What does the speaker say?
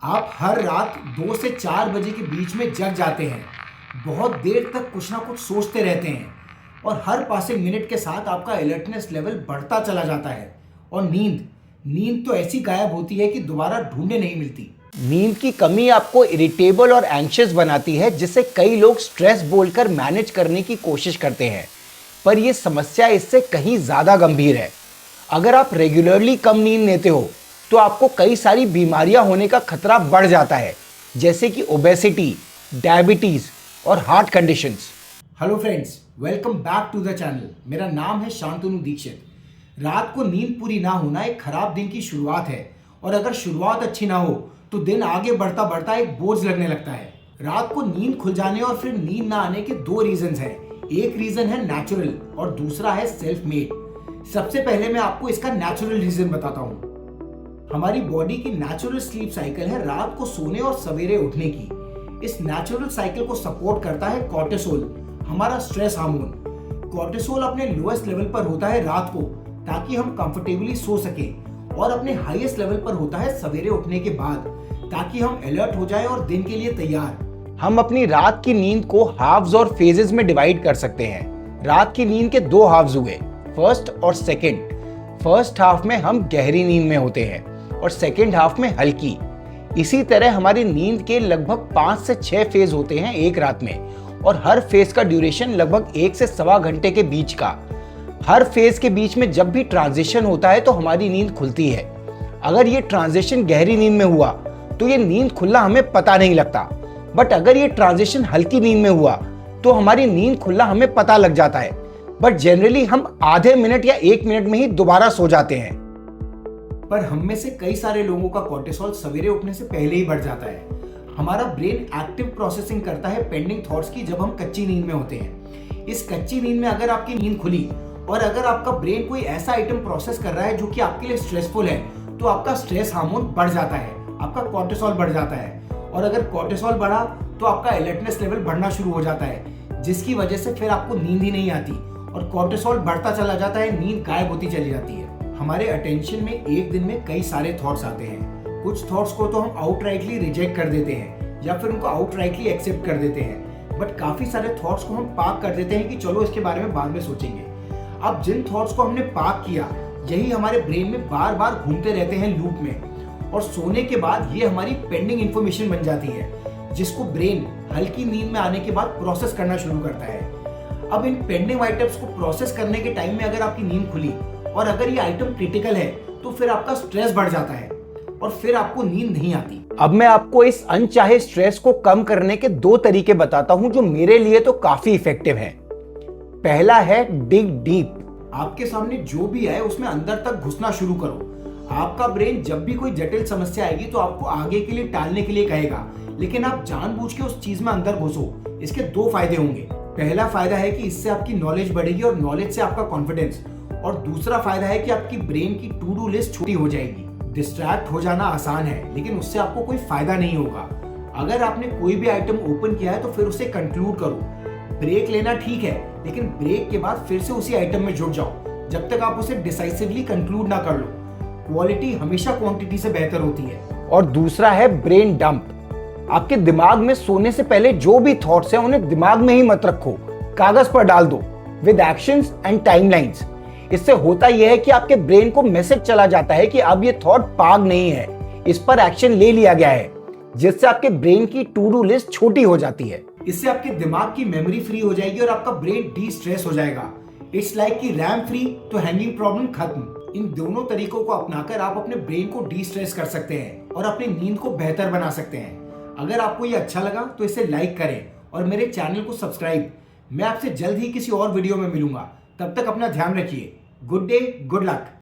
आप हर रात 2 से 4 बजे के बीच में जग जाते हैं। बहुत देर तक कुछ ना कुछ सोचते रहते हैं और हर पासिंग मिनट के साथ आपका अलर्टनेस लेवल बढ़ता चला जाता है। और नींद नींद तो ऐसी गायब होती है कि दोबारा ढूंढने नहीं मिलती। नींद की कमी आपको इरिटेबल और एंशियस बनाती है, जिसे कई लोग स्ट्रेस बोलकर मैनेज करने की कोशिश करते हैं। पर यह समस्या इससे कहीं ज़्यादा गंभीर है। अगर आप रेगुलरली कम नींद लेते हो तो आपको कई सारी बीमारियां होने का खतरा बढ़ जाता है, जैसे कि ओबेसिटी, डायबिटीज़ और heart conditions. Hello friends, welcome back to the channel. मेरा नाम है शांतनु दीक्षित। रात को नींद पूरी ना होना एक खराब दिन की शुरुआत है, और अगर शुरुआत अच्छी ना हो तो दिन आगे बढ़ता बढ़ता एक बोझ लगने लगता है। रात को नींद खुल जाने और फिर नींद ना आने के दो रीजंस हैं। एक रीजन है नेचुरल और दूसरा है सेल्फ मेड। सबसे पहले मैं आपको इसका नेचुरल रीजन बताता हूँ। हमारी बॉडी की नेचुरल स्लीप साइकिल है रात को सोने और सवेरे उठने की। इस नेचुरल साइकिल को सपोर्ट करता है कॉर्टिसोल, हमारा स्ट्रेस हार्मोन। कॉर्टिसोल अपने लोएस्ट लेवल पर होता है रात को, ताकि हम कंफर्टेबली सो सके, और अपने हाईएस्ट लेवल पर होता है सवेरे उठने के बाद, ताकि हम अलर्ट हो जाएं और दिन के लिए तैयार। हम अपनी रात की नींद को हाफ्स और फेजेस में डिवाइड कर सकते हैं। रात की नींद के दो हाफ्स हुए, फर्स्ट और सेकंड। फर्स्ट हाफ में हम गहरी नींद में होते हैं और सेकंड हाफ में हल्की। इसी तरह हमारी नींद के लगभग 5 से 6 फेज होते हैं एक रात में, और हर फेज का ड्यूरेशन लगभग 1 से सवा घंटे के बीच का। हर फेज के बीच में जब भी ट्रांजिशन होता है तो हमारी नींद खुलती है। अगर ये ट्रांजिशन गहरी नींद में हुआ तो ये नींद खुलना हमें पता नहीं लगता, बट अगर ये ट्रांजिशन हल्की नींद में हुआ तो हमारी नींद खुलना हमें पता लग जाता है। बट जनरली हम आधे मिनट या 1 मिनट में ही दोबारा सो जाते हैं। पर हम में से कई सारे लोगों का कॉर्टिसोल सवेरे उठने से पहले ही बढ़ जाता है। हमारा ब्रेन एक्टिव प्रोसेसिंग करता है पेंडिंग थॉट्स की जब हम कच्ची नींद में होते हैं। इस कच्ची नींद में अगर आपकी नींद खुली और अगर आपका ब्रेन कोई ऐसा आइटम प्रोसेस कर रहा है जो कि आपके लिए स्ट्रेसफुल है, तो आपका स्ट्रेस हार्मोन बढ़ जाता है, आपका कॉर्टिसोल बढ़ जाता है। और अगर कॉर्टिसोल बढ़ा तो आपका अलर्टनेस लेवल बढ़ना शुरू हो जाता है, जिसकी वजह से फिर आपको नींद ही नहीं आती और कॉर्टिसोल बढ़ता चला जाता है, नींद गायब होती चली जाती है। हमारे अटेंशन में एक दिन में कई सारे थॉट्स आते हैं। कुछ थॉट्स को तो हम आउटराइटली रिजेक्ट कर देते हैं या फिर उनको आउटराइटली एक्सेप्ट कर देते हैं, बट काफी सारे थॉट्स को हम पार्क कर देते हैं कि चलो इसके बारे में बाद में सोचेंगे। अब जिन थॉट्स को हमने पार्क किया, यही हमारे ब्रेन में बार बार घूमते रहते हैं लूप में, और सोने के बाद ये हमारी पेंडिंग इंफॉर्मेशन बन जाती है, जिसको ब्रेन हल्की नींद में आने के बाद प्रोसेस करना शुरू करता है। अब इन पेंडिंग आइटम्स को प्रोसेस करने के टाइम में अगर आपकी नींद खुली और अगर ये आइटम क्रिटिकल है तो फिर आपका स्ट्रेस बढ़ जाता है और फिर आपको नींद नहीं आती। अब मैं आपको इस अनचाहे स्ट्रेस को कम करने के 2 तरीके बताता हूं जो मेरे लिए तो काफी इफेक्टिव हैं। पहला है डिग डीप। आपके सामने जो भी आए उसमें अंदर तक घुसना शुरू करो। आपका ब्रेन जब भी कोई जटिल समस्या आएगी तो आपको आगे के लिए टालने के लिए कहेगा, लेकिन आप जानबूझ के उस चीज में अंदर घुसो। इसके 2 फायदे होंगे। पहला फायदा है कि इससे आपकी नॉलेज बढ़ेगी और नॉलेज से आपका कॉन्फिडेंस, और दूसरा फायदा है कि आपकी ब्रेन की टू डू लिस्ट छोटी हो जाएगी। डिस्ट्रैक्ट हो जाना आसान है, लेकिन उससे आपको कोई फायदा नहीं होगा। अगर आपने कोई भी आइटम ओपन किया है तो फिर उसे कंक्लूड करो। ब्रेक लेना ठीक है, लेकिन ब्रेक के बाद फिर से उसी आइटम में जुट जाओ जब तक आप उसे डिसाइसिवली कंक्लूड ना कर लो। क्वालिटी हमेशा क्वांटिटी से बेहतर होती है। और दूसरा है ब्रेन डंप। आपके दिमाग में सोने से पहले जो भी थॉट्स हैं उन्हें दिमाग में ही मत रखो, कागज पर डाल दो विद एक्शंस एंड टाइमलाइंस। इससे होता यह है कि आपके ब्रेन को मैसेज चला जाता है कि अब ये थॉट पाग नहीं है, इस पर एक्शन ले लिया गया है, जिससे आपके ब्रेन की टू डू लिस्ट छोटी हो जाती है। इससे आपके दिमाग की मेमोरी फ्री हो जाएगी और आपका ब्रेन डी स्ट्रेस हो जाएगा। इट्स लाइक कि रैम फ्री तो हैंगिंग प्रॉब्लम खत्म। इन दोनों तरीकों को अपनाकर आप अपने ब्रेन को डी स्ट्रेस कर सकते हैं और अपनी नींद को बेहतर बना सकते हैं। अगर आपको ये अच्छा लगा तो इसे लाइक करें और मेरे चैनल को सब्सक्राइब। मैं आपसे जल्द ही किसी और वीडियो में मिलूंगा। तब तक अपना ध्यान रखिए। Good day, good luck.